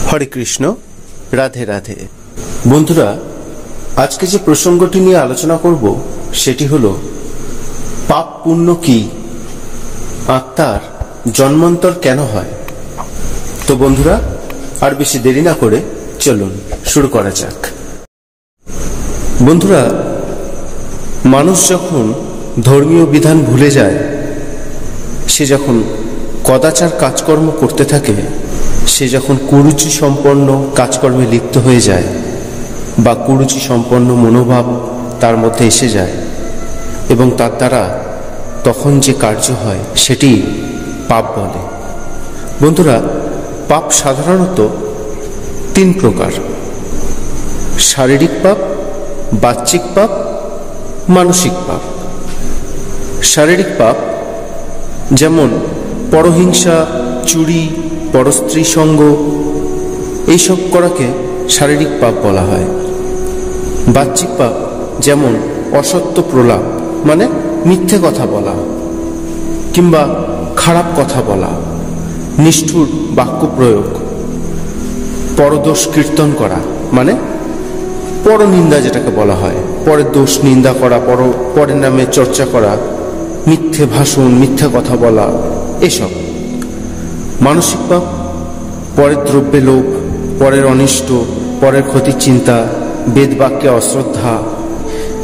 হরে কৃষ্ণ, রাধে রাধে। বন্ধুরা, আজকে যে প্রসঙ্গটি নিয়ে আলোচনা করব সেটি হলো পাপ পুণ্য কি, আত্মার জন্মান্তর কেন হয়। তো বন্ধুরা, আর বেশি দেরি না করে চলুন শুরু করা যাক। বন্ধুরা, মানুষ যখন ধর্মীয় বিধান ভুলে যায়, সে যখন কদাচার কাজকর্ম করতে থাকে, সে যখন কুরুচি সম্পন্ন কাজকর্মে লিপ্ত হয়ে যায় বা কুরুচি সম্পন্ন মনোভাব তার মধ্যে এসে যায় এবং তার দ্বারা তখন যে কার্য হয় সেটি পাপ বলে। বন্ধুরা, পাপ সাধারণত তিন প্রকার: শারীরিক পাপ, বাহ্যিক পাপ, মানসিক পাপ। শারীরিক পাপ যেমন পরহিংসা, চুরি, পরস্ত্রী সঙ্গ, এইসব করাকে শারীরিক পাপ বলা হয়। বাহ্যিক পাপ যেমন অসত্য প্রলাপ, মানে মিথ্যে কথা বলা কিংবা খারাপ কথা বলা, নিষ্ঠুর বাক্য প্রয়োগ, পরদোষ কীর্তন করা, মানে পরনিন্দা যেটাকে বলা হয়, পরের দোষ নিন্দা করা, পরের নামে চর্চা করা, মিথ্যে ভাষণ, মিথ্যে কথা বলা, এসব। মানসিক পাপ পরের দ্রব্যে লোভ, পরের অনিষ্ট, পরের ক্ষতির চিন্তা, বেদ বাক্যে অশ্রদ্ধা,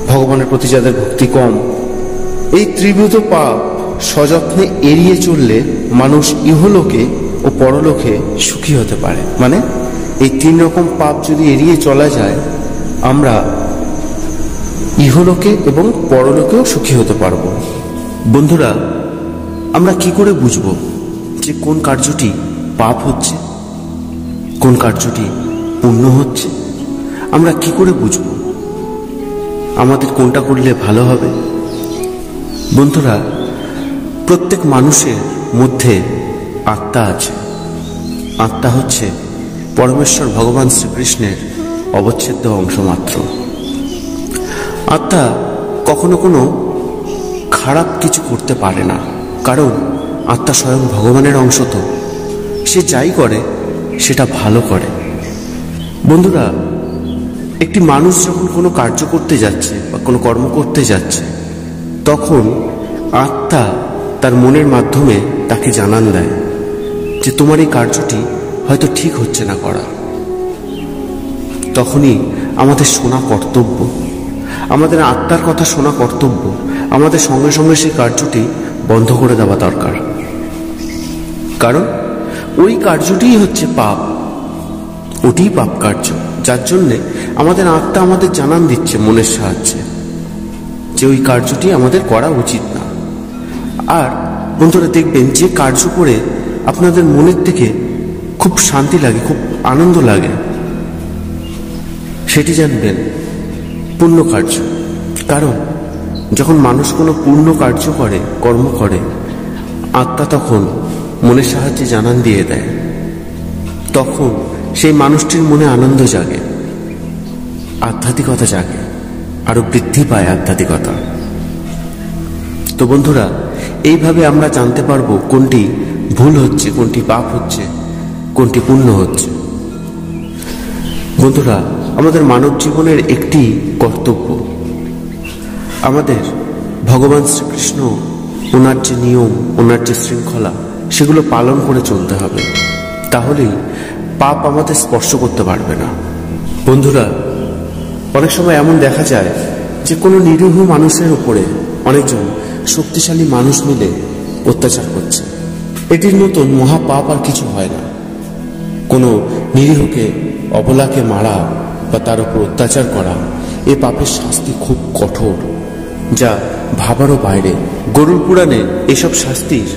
ভগবানের প্রতি যাদের ভক্তি কম। এই ত্রিভুজ পাপ সযত্নে এড়িয়ে চললে মানুষ ইহলোকে ও পরলোকে সুখী হতে পারে। মানে এই তিন রকম পাপ যদি এড়িয়ে চলা যায়, আমরা ইহলোকে এবং পরলোকেও সুখী হতে পারব। বন্ধুরা, আমরা কি করে বুঝব যে কোন কার্যটি পাপ হচ্ছে, কোন কার্যটি পুণ্য হচ্ছে? আমরা কি করে বুঝব আমাদের কোনটা করলে ভালো হবে? বন্ধুরা, প্রত্যেক মানুষের মধ্যে আত্মা আছে। আত্মা হচ্ছে পরমেশ্বর ভগবান শ্রীকৃষ্ণের অবচ্ছেদ্য অংশ মাত্র। আত্মা কখনো কোনো খারাপ কিছু করতে পারে না, কারণ আত্মা স্বয়ং ভগবানের অংশ। তো সে যাই করে সেটা ভালো করে। বন্ধুরা, একটি মানুষ যখন কোনো কার্য করতে যাচ্ছে বা কোনো কর্ম করতে যাচ্ছে, তখন আত্মা তার মনের মাধ্যমে তাকে জানান দেয় যে তোমার এই কার্যটি হয়তো ঠিক হচ্ছে না করা। তখনই আমাদের শোনা কর্তব্য, আমাদের আত্মার কথা শোনা কর্তব্য। আমাদের সঙ্গে সঙ্গে সেই কার্যটি বন্ধ করে দেওয়া দরকার, কারণ ওই কার্যটিই হচ্ছে পাপ, ওটিই পাপ কার্য, যার জন্যে আমাদের আত্মা আমাদের জানান দিচ্ছে মনের সাহায্যে যে ওই কার্যটি আমাদের করা উচিত না। আর বন্ধুরা, দেখবেন যে কার্য করে আপনাদের মনের থেকে খুব শান্তি লাগে, খুব আনন্দ লাগে, সেটি জানবেন পুণ্য কার্য। কারণ যখন মানুষ কোনো পূর্ণ কার্য করে, কর্ম করে, আত্মা তখন মনের সাহায্যে জানান দিয়ে দেয়, তখন সেই মানুষটির মনে আনন্দ জাগে, আধ্যাত্মিকতা জাগে, আরো বৃদ্ধি পায় আধ্যাত্মিকতা। তো বন্ধুরা, এইভাবে আমরা জানতে পারবো কোনটি ভুল হচ্ছে, কোনটি পাপ হচ্ছে, কোনটি পুণ্য হচ্ছে। বন্ধুরা, আমাদের মানব জীবনের একটি কর্তব্য, আমাদের ভগবান শ্রীকৃষ্ণ ওনার যে নিয়ম, ওনার যে শৃঙ্খলা, সেগুলো পালন করে চলতে হবে। তাহলেই পাপ আমাদের স্পর্শ করতে পারবে না। বন্ধুরা, অনেক সময় এমন দেখা যায় যে কোনো নিরীহ মানুষের উপরে অনেকজন শক্তিশালী মানুষ মিলে অত্যাচার করছে। এটির মতন মহাপাপ আর কিছু হয় না। কোনো নিরীহকে, অবলাকে মারা বা তার উপর অত্যাচার করা, এ পাপের শাস্তি খুব কঠোর, যা ভাবারও বাইরে। গরুড় পুরাণে এসব শাস্তির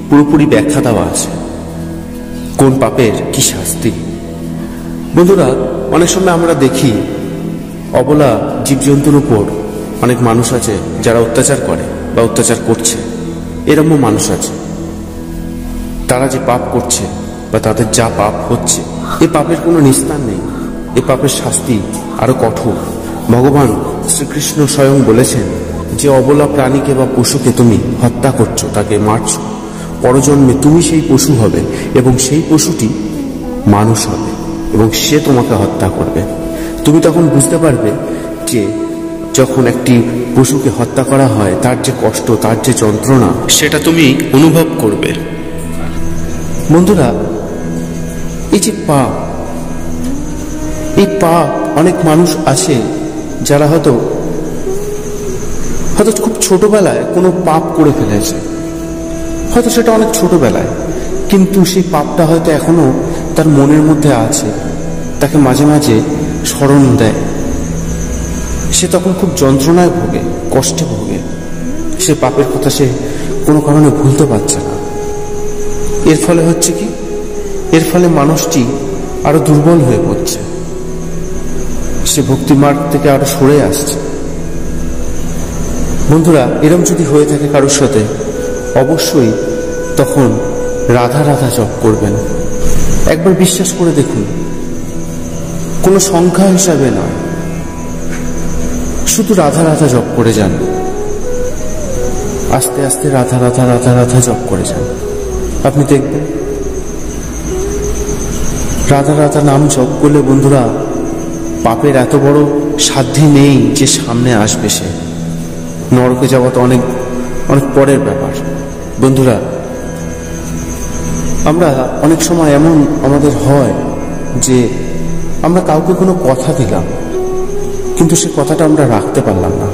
পুরোপুরি ব্যাখ্যা দেওয়া আছে, কোন পাপের কি শাস্তি। বন্ধুরা, অনেক সময় আমরা দেখি অবলা জীবজন্তুর উপর অনেক মানুষ আছে যারা অত্যাচার করে বা অত্যাচার করছে। এরকম মানুষ আছে, তারা যে পাপ করছে বা তাদের যা পাপ হচ্ছে, এ পাপের কোনো নিস্তার নেই, এ পাপের শাস্তি আরো কঠোর। ভগবান শ্রীকৃষ্ণ স্বয়ং বলেছেন যে অবলা প্রাণীকে বা পশুকে তুমি হত্যা করছো, তাকে মারছো, পরজন্মে তুমি সেই পশু হবে এবং সেই পশুটি মানুষ হবে। এবং সে তোমাকে হত্যা করবে। তুমি তখন বুঝতে পারবে যে যখন একটি পশুকে হত্যা করা হয় তার যে কষ্ট, তার যে যন্ত্রণা, সেটা তুমি অনুভব করবে। বন্ধুরা, এই যে পাপ, এই পাপ অনেক মানুষ আছে যারা হয়তো খুব ছোটবেলায় কোনো পাপ করে ফেলেছে, হয়তো সেটা অনেক ছোটবেলায়, কিন্তু সেই পাপটা হয়তো এখনো তার মনের মধ্যে আছে, তাকে মাঝে মাঝে স্মরণ দেয়। সে তখন খুব যন্ত্রণায় ভোগে, কষ্টে ভোগে। সে পাপের কথা সে কোনো কারণে ভুলতে পারছে না। এর ফলে হচ্ছে কি, এর ফলে মানুষটি আরো দুর্বল হয়ে পড়ছে, সে ভক্তি মার্গ থেকে আরো সরে আসছে। বন্ধুরা, এরম যদি হয়ে থাকে কারোর সাথে, অবশ্যই তখন রাধা রাধা জপ করবেন। একবার বিশ্বাস করে দেখুন, কোনো সংখ্যা হিসাবে নয়, শুধু রাধা রাধা জপ করে যান। আস্তে আস্তে রাধা রাধা রাধা রাধা জপ করে যান, আপনি দেখবেন রাধা রাধা নাম জপ করলে বন্ধুরা পাপের এত বড় সাধ্য নেই যে সামনে আসবে সে। নরকে যাওয়া তো অনেক অনেক পরের ব্যাপার। বন্ধুরা, আমরা অনেক সময় এমন আমাদের হয় যে আমরা কাউকে কোনো কথা দিলাম, কিন্তু সে কথাটা আমরা রাখতে পারলাম না,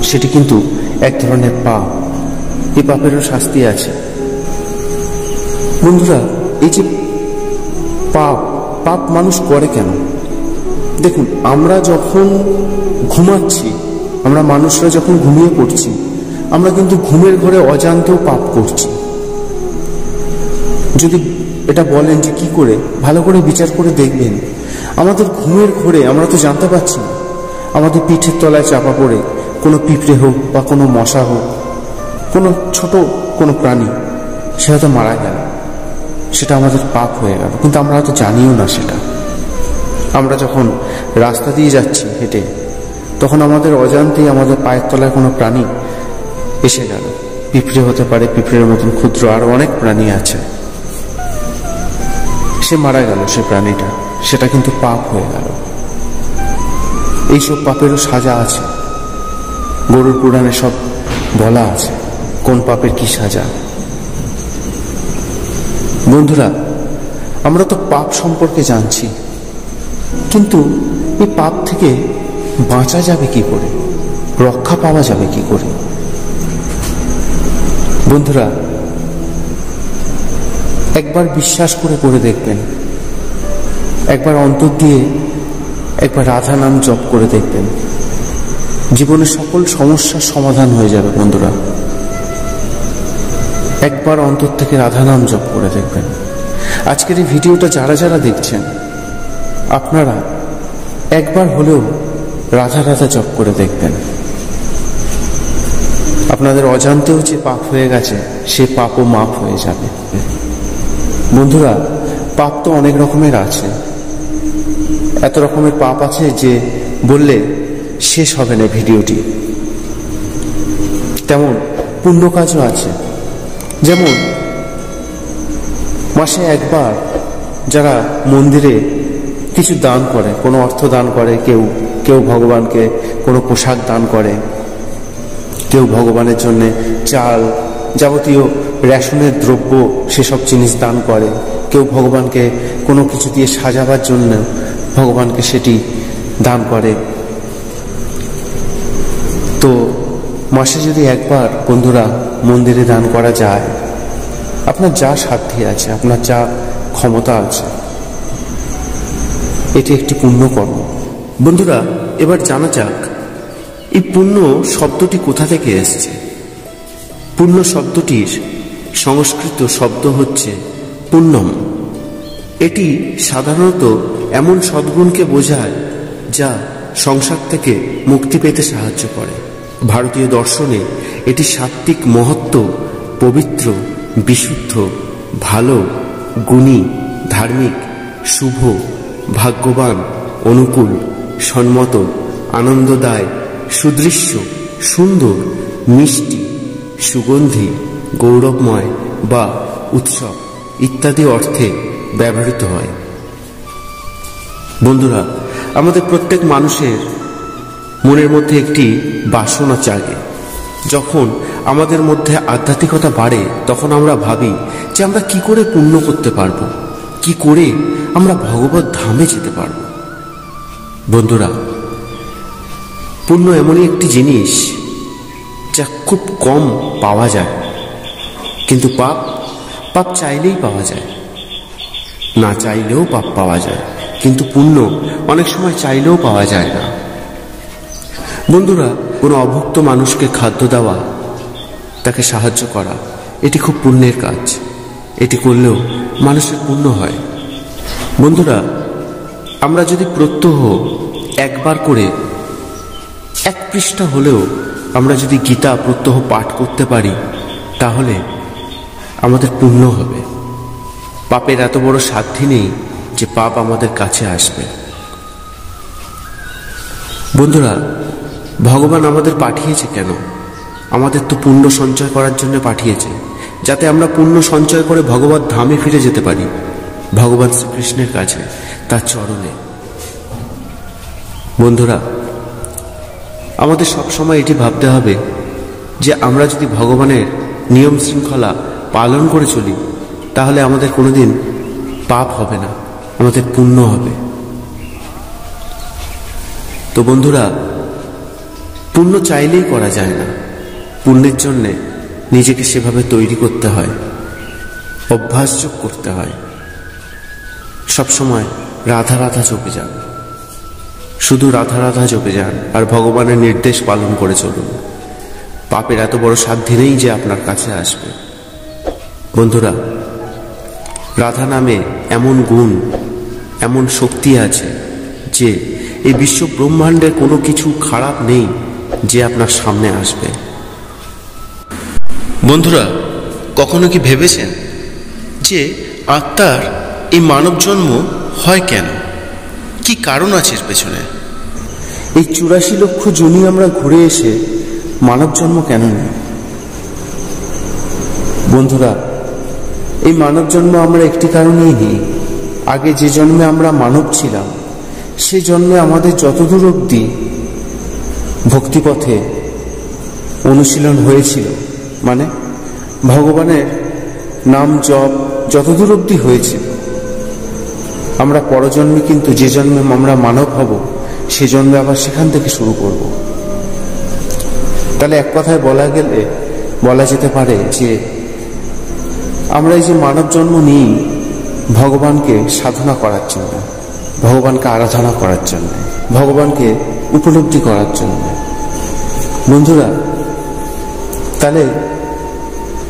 সেটি কিন্তু এক ধরনের পাপ। এই পাপেরও শাস্তি আছে। বন্ধুরা, এই যে পাপ, পাপ মানুষ করে কেন? দেখুন, আমরা যখন ঘুমাচ্ছি, আমরা মানুষরা যখন ঘুমিয়ে পড়ছি, আমরা কিন্তু ঘুমের ঘরে অজান্তেও পাপ করছি। যদি এটা বলেন যে কি করে, ভালো করে বিচার করে দেখবেন, আমাদের ঘুমের ঘরে আমরা তো জানতে পারছি না, আমাদের পিঠের তলায় চাপা পড়ে কোনো পিঁপড়ে হোক বা কোনো মশা হোক, কোনো ছোট কোনো প্রাণী, সে হয়তো মারা গেল, সেটা আমাদের পাপ হয়ে গেল, কিন্তু আমরা হয়তো জানিও না সেটা। আমরা যখন রাস্তা দিয়ে যাচ্ছি হেঁটে, তখন আমাদের অজান্তেই আমাদের পায়ের তলায় কোনো প্রাণী এসে গেল, পিঁপড়ে হতে পারে, পিঁপড়ের মতন ক্ষুদ্র আরো অনেক প্রাণী আছে, সে মারা গেল, সে প্রাণীটা, সেটা কিন্তু পাপ হয়ে গেল। এইসব পাপেরও সাজা আছে, গরুর পুরাণে সব বলা আছে কোন পাপের কি সাজা। বন্ধুরা, আমরা তো পাপ সম্পর্কে জানছি, কিন্তু এই পাপ থেকে বাঁচা যাবে কি করে, রক্ষা পাওয়া যাবে কি করে? বন্ধুরা, একবার বিশ্বাস করে করে দেখবেন, একবার অন্তর দিয়ে একবার রাধা নাম জপ করে দেখবেন, জীবনের সকল সমস্যার সমাধান হয়ে যাবে। বন্ধুরা, একবার অন্তর থেকে রাধা নাম জপ করে দেখবেন। আজকের এই ভিডিওটা যারা যারা দেখছেন, আপনারা একবার হলেও রাধা রাধা জপ করে দেখবেন। আপনাদের অজান্তেও যে পাপ হয়ে গেছে, সে পাপও মাপ হয়ে যাবে। বন্ধুরা, পাপ তো অনেক রকমের আছে, এত রকমের পাপ আছে যে বললে শেষ হবে না ভিডিওটি। তেমন পুণ্য কাজও আছে, যেমন মাসে একবার যারা মন্দিরে কিছু দান করে, কোনো অর্থ দান করে, কেউ কেউ ভগবানকে কোনো পোশাক দান করে, কেউ ভগবানের জন্য চাল, যাবতীয় রেশনের দ্রব্য, সেসব জিনিস দান করে, কেউ ভগবানকে কোনো কিছু দিয়ে সাজাবার জন্য ভগবানকে সেটি দান করে। তো মাসে যদি একবার বন্ধুরা মন্দিরে দান করা যায়, আপনার যা সাধ্যে আছে, আপনার যা ক্ষমতা আছে, এটি একটি পুণ্যকর্ম। বন্ধুরা, এবার জানা যাক এই পুণ্য শব্দটি কোথা থেকে এসেছে। পুণ্য শব্দটির সংস্কৃত শব্দ হচ্ছে পুণ্যম। এটি সাধারণত এমন সদ্গুণকে বোঝায় যা সংসার থেকে মুক্তি পেতে সাহায্য করে। ভারতীয় দর্শনে এটি সাত্ত্বিক মহত্ব, পবিত্র, বিশুদ্ধ, ভালো, গুণী, ধার্মিক, শুভ, ভাগ্যবান, অনুকূল, সম্মত, আনন্দদায়, সুদৃশ্য, সুন্দর, মিষ্টি, সুগন্ধি, গৌরবময় বা উৎসব ইত্যাদি অর্থে ব্যবহৃত হয়। বন্ধুরা, আমাদের প্রত্যেক মানুষের মনের মধ্যে একটি বাসনা জাগে। যখন আমাদের মধ্যে আধ্যাত্মিকতা বাড়ে তখন আমরা ভাবি যে আমরা কি করে পুণ্য করতে পারবো, কি করে আমরা ভগবত ধামে যেতে পারবো। বন্ধুরা, পুণ্য এমনই একটি জিনিস যা খুব কম পাওয়া যায়, কিন্তু পাপ চাইলেই পাওয়া যায়, না চাইলেও পাপ পাওয়া যায়, কিন্তু পুণ্য অনেক সময় চাইলেও পাওয়া যায় না। বন্ধুরা, কোনো অভুক্ত মানুষকে খাদ্য দেওয়া, তাকে সাহায্য করা, এটি খুব পুণ্যের কাজ। এটি করলেও মানুষের পুণ্য হয়। বন্ধুরা, আমরা যদি প্রত্যহ একবার করে 1 পৃষ্ঠা হলেও আমরা যদি গীতা প্রত্যহ পাঠ করতে পারি, তাহলে আমাদের পুণ্য হবে। পাপের এত বড় সাধ্য নেই যে পাপ আমাদের কাছে আসবে। বন্ধুরা, ভগবান আমাদের পাঠিয়েছে কেন? আমাদের তো পুণ্য সঞ্চয় করার জন্য পাঠিয়েছে, যাতে আমরা পুণ্য সঞ্চয় করে ভগবত ধামে ফিরে যেতে পারি, ভগবান শ্রীকৃষ্ণের কাছে, তার চরণে। বন্ধুরা, আমাদের সবসময় এটি ভাবতে হবে যে আমরা যদি ভগবানের নিয়ম শৃঙ্খলা পালন করে চলি, তাহলে আমাদের কোনোদিন পাপ হবে না, আমাদের পুণ্য হবে। তো বন্ধুরা, পুণ্য চাইলেই করা যায় না। পুণ্যের জন্যে নিজেকে সেভাবে তৈরি করতে হয়, অভ্যাসযোগ করতে হয়। সবসময় রাধা রাধা জপে যান, শুধু রাধা রাধা জপে যান, আর ভগবানের নির্দেশ পালন করে চলুন। পাপের এত বড় সাধ্য নেই যে আপনার কাছে আসবে। বন্ধুরা, রাধা নামে এমন গুণ, এমন শক্তি আছে যে এই বিশ্ব ব্রহ্মাণ্ডের কোনো কিছু খারাপ নেই যে আপনার সামনে আসবে। বন্ধুরা, কখনো কি ভেবেছেন যে আত্মার এই মানব জন্ম হয় কেন? কি কারণ আছে এর পেছনে? এই 84 লক্ষ জনি আমরা ঘুরে এসে মানব জন্ম কেন নেই? বন্ধুরা, এই মানব জন্ম আমরা একটি কারণেই নিই। আগে যে জন্মে আমরা মানব ছিলাম, সে জন্মে আমাদের যতদূর অবধি ভক্তিপথে অনুশীলন হয়েছিল, মানে ভগবানের নাম জপ যতদূর অবধি হয়েছিল, আমরা পরজন্মে কিন্তু যে জন্মে আমরা মানব হব, সে জন্মে আবার সেখান থেকে শুরু করব। তাহলে এক কথায় বলা যেতে পারে যে আমরা এই যে মানব জন্ম নিই ভগবানকে সাধনা করার জন্য, ভগবানকে আরাধনা করার জন্য, ভগবানকে উপলব্ধি করার জন্য। বন্ধুরা, তাহলে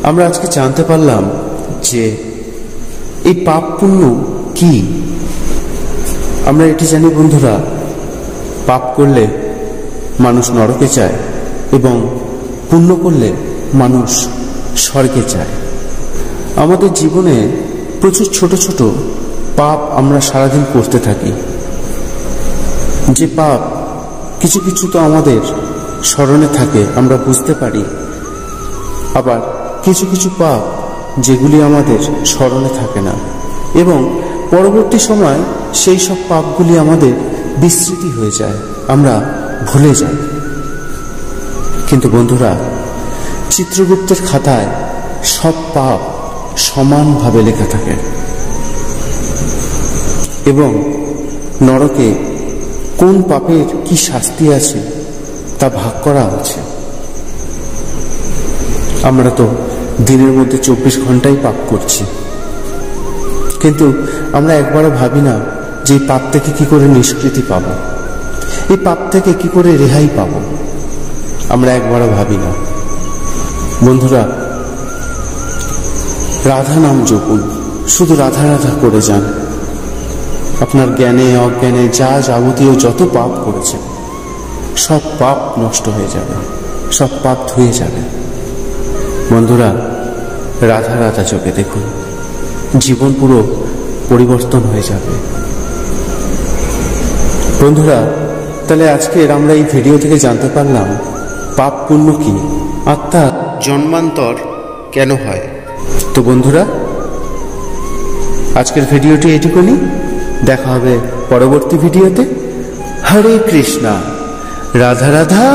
আমরা আজকে জানতে পারলাম যে এই পাপ পুণ্য কি। আমরা এটি জানি বন্ধুরা, পাপ করলে মানুষ নরকে যায় এবং পুণ্য করলে মানুষ স্বর্গে যায়। আমাদের জীবনে প্রচুর ছোট ছোট পাপ আমরা সারাদিন করতে থাকি, যে পাপ কিছু কিছু তো আমাদের স্মরণে থাকে, আমরা বুঝতে পারি, আবার কিছু কিছু পাপ যেগুলি আমাদের স্মরণে থাকে না, এবং পরবর্তী সময় সেই সব পাপগুলি আমাদের বিস্মৃতি হয়ে যায়, আমরা ভুলে যাই। কিন্তু বন্ধুরা, চিত্রগুপ্তের খাতায় সব পাপ সমানভাবে লেখা থাকে এবং নরকে কোন পাপের কি শাস্তি আছে তা ভাগ করা আছে। আমরা তো দিনের মধ্যে 24 ঘন্টাই পাপ করছি, কিন্তু আমরা একবারও ভাবি না যে এই পাপ থেকে কি করে নিষ্কৃতি পাব, এই পাপ থেকে কি করে রেহাই পাব, আমরা একবারও ভাবি না। বন্ধুরা, রাধা নাম জপুন, শুধু রাধা রাধা করে যান। আপনার জ্ঞানে অজ্ঞানে যা যাবতীয় যত পাপ করেছেন সব পাপ নষ্ট হয়ে যাবে, সব পাপ ধুয়ে যাবে। বন্ধুরা, রাধা রাধা চোখে দেখুন, জীবন পুরো পরিবর্তন হয়ে যাবে। বন্ধুরা, তাহলে আজকের আমরা এই ভিডিও থেকে জানতে পারলাম পাপ পুণ্য কি, আত্মার জন্মান্তর কেন হয়। তো বন্ধুরা, আজকের ভিডিওটি এটুকুনি। দেখা হবে পরবর্তী ভিডিওতে। হরে কৃষ্ণা, রাধা রাধা।